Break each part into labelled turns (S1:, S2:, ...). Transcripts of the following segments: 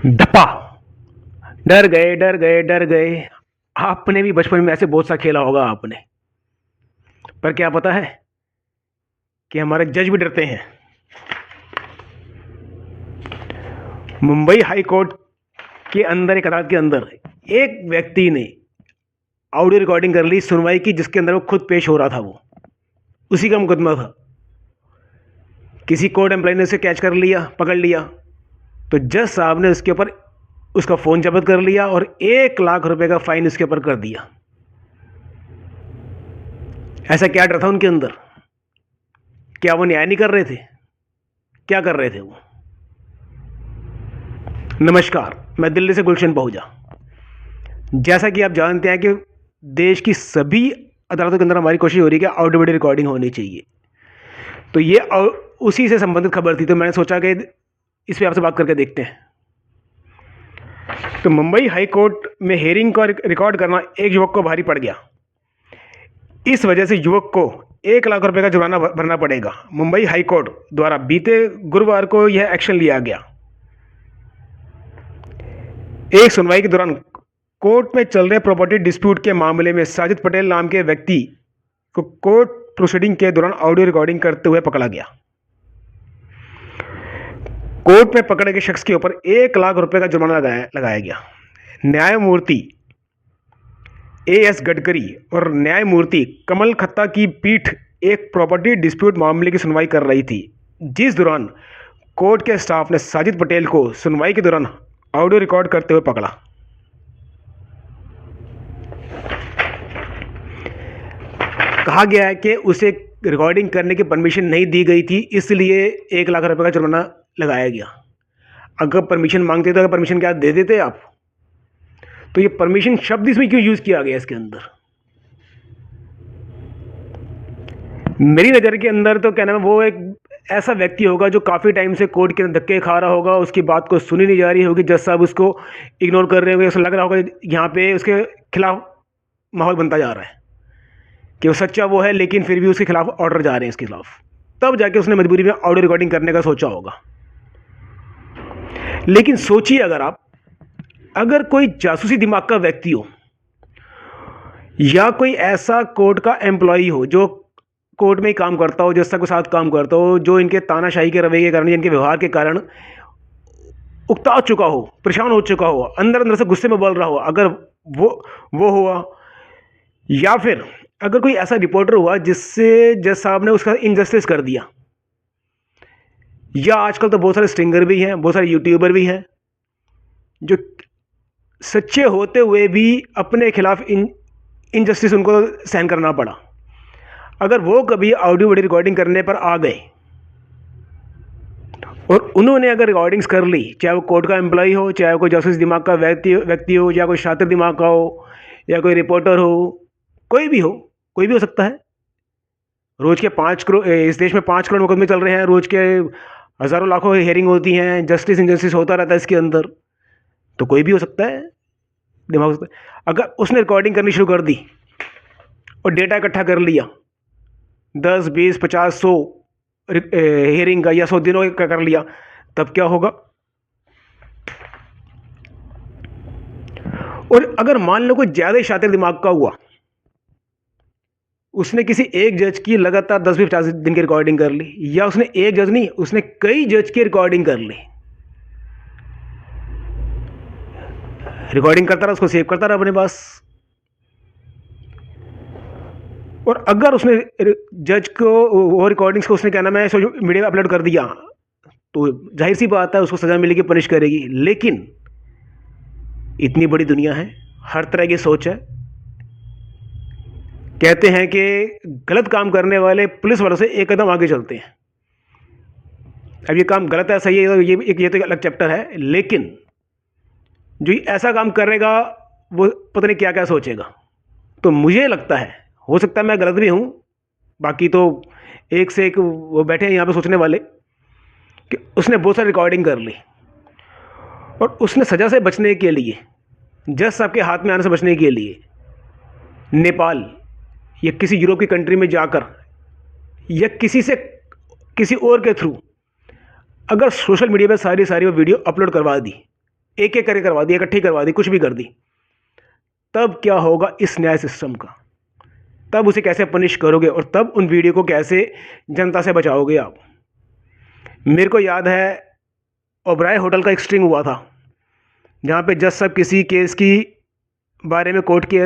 S1: डपा। डर गए डर गए डर गए। आपने भी बचपन में ऐसे बहुत सा खेला होगा आपने। पर क्या पता है कि हमारे जज भी डरते हैं। मुंबई हाई कोर्ट के अंदर एक अदालत के अंदर एक व्यक्ति ने ऑडियो रिकॉर्डिंग कर ली, सुनवाई की, जिसके अंदर वो खुद पेश हो रहा था। वो उसी का मुकदमा था। किसी कोर्ट एम्प्लॉय ने उसे कैच कर लिया, पकड़ लिया, तो जज साहब ने उसके ऊपर उसका फ़ोन जब्त कर लिया और 1 लाख रुपए का फाइन उसके ऊपर कर दिया। ऐसा क्या डर था उनके अंदर? क्या वो न्याय नहीं कर रहे थे? क्या कर रहे थे वो? नमस्कार, मैं दिल्ली से गुलशन पहुंचा। जैसा कि आप जानते हैं कि देश की सभी अदालतों के अंदर हमारी कोशिश हो रही है कि ऑडियो वीडियो रिकॉर्डिंग होनी चाहिए। तो ये उसी से संबंधित खबर थी, तो मैंने सोचा कि इस पर आपसे बात करके देखते हैं। तो मुंबई हाई कोर्ट में हेयरिंग का रिकॉर्ड करना एक युवक को भारी पड़ गया। इस वजह से युवक को 1 लाख रुपए का जुर्माना भरना पड़ेगा। मुंबई हाई कोर्ट द्वारा बीते गुरुवार को यह एक्शन लिया गया। एक सुनवाई के दौरान कोर्ट में चल रहे प्रॉपर्टी डिस्प्यूट के मामले में साजिद पटेल नाम के व्यक्ति को कोर्ट प्रोसीडिंग के दौरान ऑडियो रिकॉर्डिंग करते हुए पकड़ा गया। कोर्ट में पकड़े गए शख्स के ऊपर 1 लाख रुपए का जुर्माना लगाया गया। न्यायमूर्ति एएस गडकरी और न्यायमूर्ति कमल खत्ता की पीठ एक प्रॉपर्टी डिस्प्यूट मामले की सुनवाई कर रही थी, जिस दौरान कोर्ट के स्टाफ ने साजिद पटेल को सुनवाई के दौरान ऑडियो रिकॉर्ड करते हुए पकड़ा। कहा गया है कि उसे रिकॉर्डिंग करने की परमिशन नहीं दी गई थी, इसलिए 1 लाख रुपए का जुर्माना लगाया गया। अगर परमिशन मांगते तो परमिशन क्या दे देते आप? तो ये परमिशन शब्द इसमें क्यों यूज किया गया इसके अंदर? मेरी नज़र के अंदर तो क्या नाम है, वो एक ऐसा व्यक्ति होगा जो काफ़ी टाइम से कोर्ट के धक्के खा रहा होगा, उसकी बात को सुनी नहीं जा रही होगी, जज साहब उसको इग्नोर कर रहे होंगे। ऐसा लग रहा होगा यहाँ पे उसके खिलाफ माहौल बनता जा रहा है कि वो सच्चा वो है, लेकिन फिर भी उसके खिलाफ ऑर्डर जा रहे हैं इसके खिलाफ। तब जाके उसने मजबूरी में ऑडियो रिकॉर्डिंग करने का सोचा होगा। लेकिन सोचिए, अगर कोई जासूसी दिमाग का व्यक्ति हो या कोई ऐसा कोर्ट का एम्प्लॉई हो जो कोर्ट में ही काम करता हो, जज के साथ काम करता हो, जो इनके तानाशाही के रवैये के कारण, इनके व्यवहार के कारण उकता चुका हो, परेशान हो चुका हो, अंदर अंदर से गुस्से में बोल रहा हो, अगर वो हुआ, या फिर अगर कोई ऐसा रिपोर्टर हुआ जिससे जज साहब ने उसका इनजस्टिस कर दिया, या आजकल तो बहुत सारे स्ट्रिंगर भी हैं, बहुत सारे यूट्यूबर भी हैं जो सच्चे होते हुए भी अपने खिलाफ इनजस्टिस उनको सहन करना पड़ा। अगर वो कभी ऑडियो वीडियो रिकॉर्डिंग करने पर आ गए और उन्होंने अगर रिकॉर्डिंग्स कर ली, चाहे वो कोर्ट का एम्प्लॉई हो, चाहे कोई जासूस दिमाग का व्यक्ति हो, या कोई शातिर दिमाग का हो, या कोई रिपोर्टर हो, कोई भी हो सकता है। रोज के 5 करोड़, इस देश में 5 करोड़ मुकदमे चल रहे हैं, रोज के हज़ारों लाखों हियरिंग होती हैं, जस्टिस इनजस्टिस होता रहता है इसके अंदर, तो कोई भी हो सकता है, दिमाग हो सकता है। अगर उसने रिकॉर्डिंग करनी शुरू कर दी और डेटा इकट्ठा कर लिया, 10, 20, 50, 100 हियरिंग का या 100 दिनों का कर लिया, तब क्या होगा? और अगर मान लो कोई ज़्यादा शातिर दिमाग का हुआ, उसने किसी एक जज की लगातार 10 से 50 दिन की रिकॉर्डिंग कर ली, या उसने एक जज नहीं, उसने कई जज की रिकॉर्डिंग कर ली, रिकॉर्डिंग करता रहा, उसको सेव करता रहा अपने पास, और अगर उसने जज को वो रिकॉर्डिंग्स को उसने क्या नाम है सोशल मीडिया पे अपलोड कर दिया, तो जाहिर सी बात है उसको सज़ा मिलेगी, पनिश करेगी। लेकिन इतनी बड़ी दुनिया है, हर तरह की सोच है। कहते हैं कि गलत काम करने वाले पुलिस वालों से एक कदम आगे चलते हैं। अब ये काम गलत है, सही है, ये तो एक अलग चैप्टर है, लेकिन जो ऐसा काम करेगा वो पता नहीं क्या क्या सोचेगा। तो मुझे लगता है, हो सकता है मैं गलत भी हूँ, बाकी तो एक से एक वो बैठे हैं यहाँ पे सोचने वाले, कि उसने बहुत सारी रिकॉर्डिंग कर ली और उसने सज़ा से बचने के लिए, जज साहब के हाथ में आने से बचने के लिए, नेपाल या किसी यूरोप की कंट्री में जाकर या किसी और के थ्रू अगर सोशल मीडिया पे सारी वो वीडियो अपलोड करवा दी, एक एक करके करवा दी, इकट्ठी करवा दी, कुछ भी कर दी, तब क्या होगा इस न्याय सिस्टम का? तब उसे कैसे पनिश करोगे और तब उन वीडियो को कैसे जनता से बचाओगे आप? मेरे को याद है ओबराय होटल का एक स्ट्रिंग हुआ था, जहाँ पे जज साहब किसी केस की बारे में कोर्ट के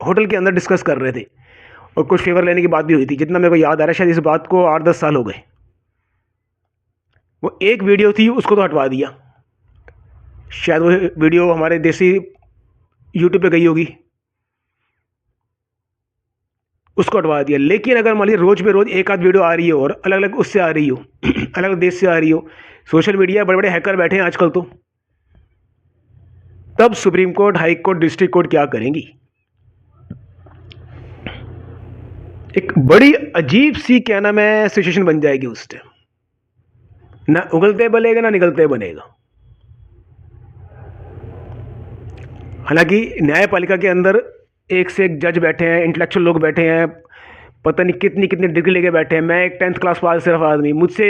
S1: होटल के अंदर डिस्कस कर रहे थे और कुछ फेवर लेने की बात भी हुई थी। जितना मेरे को याद आ रहा है, शायद इस बात को 8-10 साल हो गए। वो एक वीडियो थी, उसको तो हटवा दिया, शायद वो वीडियो हमारे देसी यूट्यूब पे गई होगी, उसको हटवा दिया। लेकिन अगर मान लीजिए रोज पे रोज एक आध वीडियो आ रही हो और अलग अलग उससे आ रही हो अलग अलग देश से आ रही हो, सोशल मीडिया बड़े बड़े हैकर बैठे हैं आजकल, तो तब supreme court, high court, district court क्या करेंगी? एक बड़ी अजीब सी क्या नाम है सिचुएशन बन जाएगी उस टाइम, ना उगलते बनेगा ना निकलते बनेगा। हालांकि न्यायपालिका के अंदर एक से एक जज बैठे हैं, इंटेलेक्चुअल लोग बैठे हैं, पता नहीं कितनी कितनी डिग्री लेके बैठे हैं। मैं एक 10th क्लास पास सिर्फ आदमी, मुझसे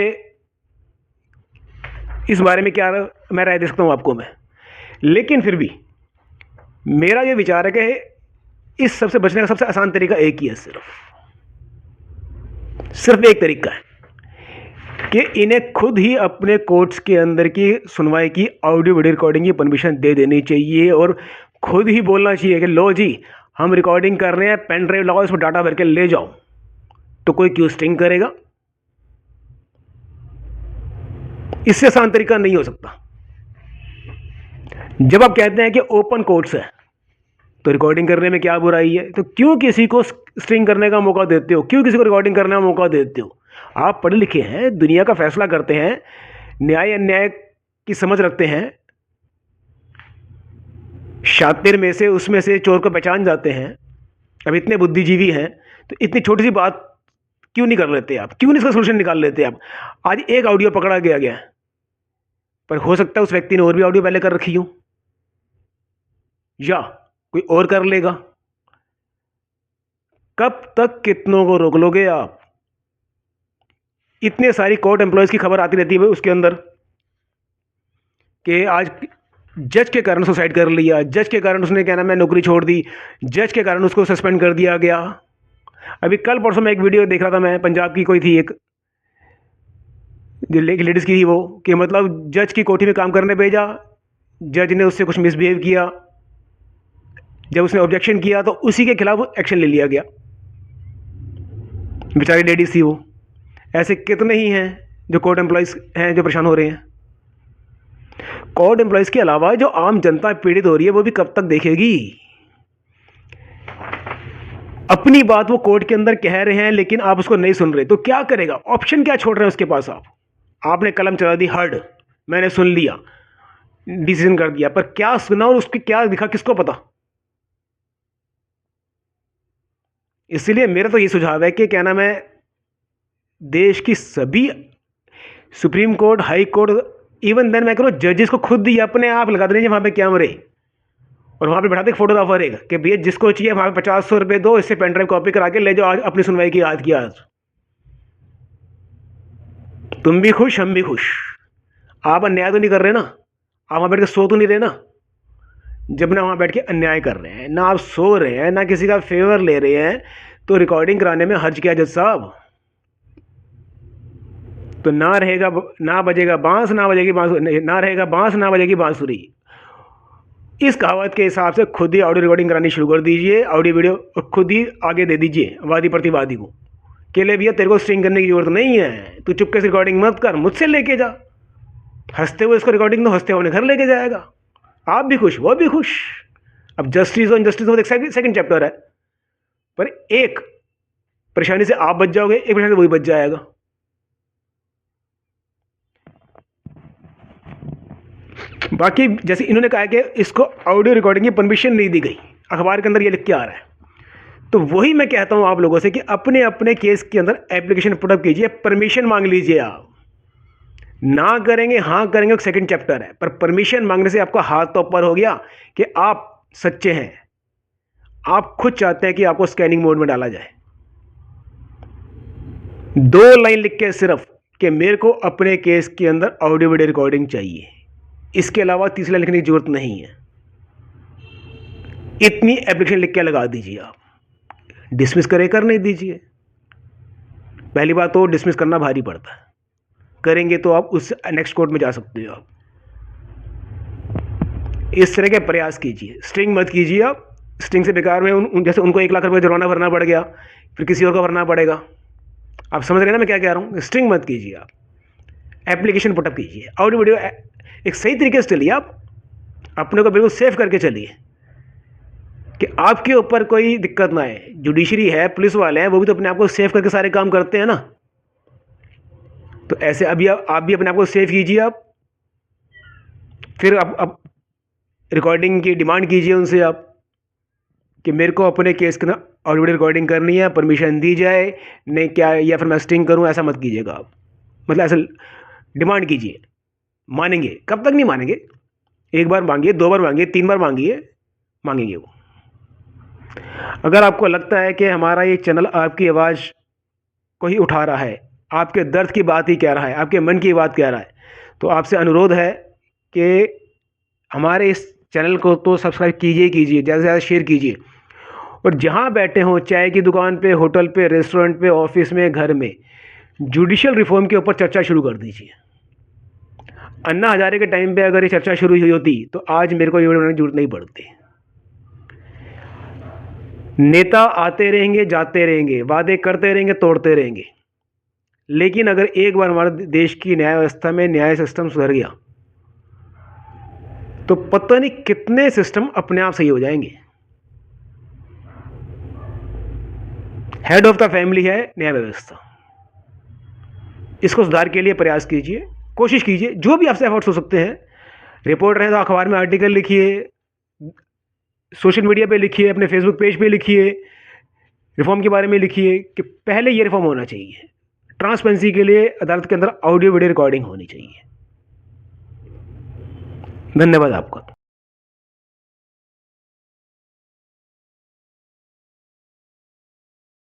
S1: इस बारे में क्या मैं राय दे सकता हूँ आपको मैं? लेकिन फिर भी मेरा ये विचार है कि इस सबसे बचने का सबसे आसान तरीका एक ही है, सिर्फ एक तरीका है कि इन्हें खुद ही अपने कोर्ट्स के अंदर की सुनवाई की ऑडियो वीडियो रिकॉर्डिंग की परमिशन दे देनी चाहिए और खुद ही बोलना चाहिए कि लो जी, हम रिकॉर्डिंग कर रहे हैं, पेन ड्राइव लगाओ, इसमें डाटा भर के ले जाओ। तो कोई क्यों स्टिंग करेगा? इससे आसान तरीका नहीं हो सकता। जब आप कहते हैं कि ओपन कोर्ट्स है तो रिकॉर्डिंग करने में क्या बुराई है, तो क्यों किसी को स्ट्रिंग करने का मौका देते हो? क्यों किसी को रिकॉर्डिंग करने का मौका देते हो? आप पढ़े लिखे हैं, दुनिया का फैसला करते हैं, न्याय अन्याय की समझ रखते हैं, शातिर में से उसमें से चोर को पहचान जाते हैं। अब इतने बुद्धिजीवी हैं तो इतनी छोटी सी बात क्यों नहीं कर लेते आप? क्यों नहीं इसका सोल्यूशन निकाल लेते आप? आज एक ऑडियो पकड़ा गया पर हो सकता है उस व्यक्ति ने और भी ऑडियो पहले कर रखी हो, या कोई और कर लेगा। कब तक कितनों को रोक लोगे आप? इतने सारी कोर्ट एम्प्लॉयज की खबर आती रहती है उसके अंदर कि आज जज के कारण सुसाइड कर लिया, जज के कारण उसने क्या नाम है नौकरी छोड़ दी, जज के कारण उसको सस्पेंड कर दिया गया। अभी कल परसों में एक वीडियो देख रहा था मैं, पंजाब की कोई थी एक लेडीज़ की थी वो, कि मतलब जज की कोठी में काम करने भेजा, जज ने उससे कुछ मिसबिहेव किया, जब उसने ऑब्जेक्शन किया तो उसी के खिलाफ एक्शन ले लिया गया। बेचारी लेडीज़ थी वो। ऐसे कितने ही हैं जो कोर्ट एम्प्लॉयज़ हैं जो परेशान हो रहे हैं। कोर्ट एम्प्लॉयज़ के अलावा जो आम जनता पीड़ित हो रही है वो भी कब तक देखेगी? अपनी बात वो कोर्ट के अंदर कह रहे हैं लेकिन आप उसको नहीं सुन रहे, तो क्या करेगा? ऑप्शन क्या छोड़ रहे हैं उसके पास? आपने कलम चला दी, हर्ड, मैंने सुन लिया, डिसीजन कर दिया, पर क्या सुना और उसकी क्या दिखा किसको पता? इसलिए मेरा तो ये सुझाव है कि क्या नाम है, देश की सभी supreme court, high court, even then मैं कह रहा हूँ जजेस को खुद ही अपने आप लगा देंगे वहाँ पे कैमरे और वहाँ पे बैठा दे फोटोग्राफर एक कि भैया जिसको चाहिए वहाँ पे 50-100 रुपये दो, इससे पेन ड्राइव कॉपी करा के ले जाओ, आज अपनी सुनवाई की आज की आज। तुम भी खुश, हम भी खुश। आप अन्याय तो नहीं कर रहे ना? आप वहाँ बैठ के सो तो नहीं रहे ना? जब ना वहाँ बैठ के अन्याय कर रहे हैं, ना आप सो रहे हैं, ना किसी का फेवर ले रहे हैं, तो रिकॉर्डिंग कराने में हर्ज क्या जज साहब? तो ना रहेगा, ना बजेगा बांस, ना बजेगी बांसुरी, ना रहेगा बांस, ना बजेगी बांसुरी। इस कहावत के हिसाब से खुद ही ऑडियो रिकॉर्डिंग करानी शुरू कर दीजिए, ऑडियो वीडियो, और खुद ही आगे दे दीजिए वादी प्रतिवादी को कि ले भैया तेरे को स्ट्रिंग करने की जरूरत नहीं है, तू चुपके से रिकॉर्डिंग मत कर, मुझसे लेके जा। हंसते हुए इसको रिकॉर्डिंग तो हंसते हुए घर लेके जाएगा, आप भी खुश, वो भी खुश। अब जस्टिस और इनजस्टिस तो सेकंड चैप्टर है, पर एक परेशानी से आप बच जाओगे, एक परेशानी से वही बच जाएगा। बाकी जैसे इन्होंने कहा कि इसको ऑडियो रिकॉर्डिंग की परमिशन नहीं दी गई, अखबार के अंदर ये लिख के आ रहा है, तो वही मैं कहता हूं आप लोगों से कि अपने अपने केस के अंदर एप्लीकेशन पुटअप कीजिए, परमिशन मांग लीजिए। आप ना करेंगे, हाँ करेंगे, सेकंड चैप्टर है, पर परमिशन मांगने से आपका हाथ तो ऊपर हो गया कि आप सच्चे हैं, आप खुद चाहते हैं कि आपको स्कैनिंग मोड में डाला जाए। 2 लाइन लिख के सिर्फ कि मेरे को अपने केस के अंदर ऑडियो वीडियो रिकॉर्डिंग चाहिए, इसके अलावा तीसरी लाइन लिखने की ज़रूरत नहीं है। इतनी एप्लीकेशन लिख के लगा दीजिए आप। डिसमिस करने दीजिए। पहली बात तो डिसमिस करना भारी पड़ता है, करेंगे तो आप उस नेक्स्ट कोर्ट में जा सकते हो। आप इस तरह के प्रयास कीजिए, स्ट्रिंग मत कीजिए आप। स्ट्रिंग से बेकार में जैसे उनको 1 लाख रुपये जुर्माना भरना पड़ गया, फिर किसी और को भरना पड़ेगा। आप समझ रहे हैं ना मैं क्या कह रहा हूँ? स्ट्रिंग मत कीजिए आप, एप्लीकेशन पुटअप कीजिए। ऑडियो वीडियो एक सही तरीके से चलिए, आप अपने को बिल्कुल सेफ करके चलिए कि आपके ऊपर कोई दिक्कत ना आए। जुडिशरी है, पुलिस वाले हैं, वो भी तो अपने आप को सेफ करके सारे काम करते हैं ना। तो ऐसे अभी आप भी अपने आप को सेफ कीजिए। आप फिर आप रिकॉर्डिंग की डिमांड कीजिए उनसे आप कि मेरे को अपने केस के ना ऑडियो वीडियो रिकॉर्डिंग करनी है, परमिशन दी जाए नहीं क्या, या फिर मैं स्टिंग करूं। ऐसा मत कीजिएगा आप, मतलब ऐसा डिमांड कीजिए। मानेंगे? कब तक नहीं मानेंगे? 1 बार मांगिए, 2 बार मांगिए, 3 बार मांगिए, मांगेंगे वो। अगर आपको लगता है कि हमारा ये चैनल आपकी आवाज़ को ही उठा रहा है, आपके दर्द की बात ही कह रहा है, आपके मन की बात कह रहा है, तो आपसे अनुरोध है कि हमारे इस चैनल को तो सब्सक्राइब कीजिए, ज़्यादा से ज़्यादा शेयर कीजिए। और जहाँ बैठे हों, चाय की दुकान पे, होटल पे, रेस्टोरेंट पे, ऑफिस में, घर में, जुडिशियल रिफॉर्म के ऊपर चर्चा शुरू कर दीजिए। अन्ना हजारे के टाइम पे अगर ये चर्चा शुरू हुई होती तो आज मेरे को ये वीडियो बनाने की जरूरत नहीं पड़ती। नेता आते रहेंगे, जाते रहेंगे, वादे करते रहेंगे, तोड़ते रहेंगे, लेकिन अगर एक बार हमारे देश की न्याय व्यवस्था में न्याय सिस्टम सुधर गया तो पता नहीं कितने सिस्टम अपने आप सही हो जाएंगे। हेड ऑफ द फैमिली है न्याय व्यवस्था। इसको सुधार के लिए प्रयास कीजिए, कोशिश कीजिए, जो भी आपसे एफर्ट्स हो सकते हैं। रिपोर्टर हैं तो अखबार में आर्टिकल लिखिए, सोशल मीडिया पे लिखिए, अपने फेसबुक पेज पे लिखिए, रिफॉर्म के बारे में लिखिए कि पहले ये रिफॉर्म होना चाहिए। ट्रांसपेरेंसी के लिए अदालत के अंदर ऑडियो वीडियो रिकॉर्डिंग होनी चाहिए। धन्यवाद आपका।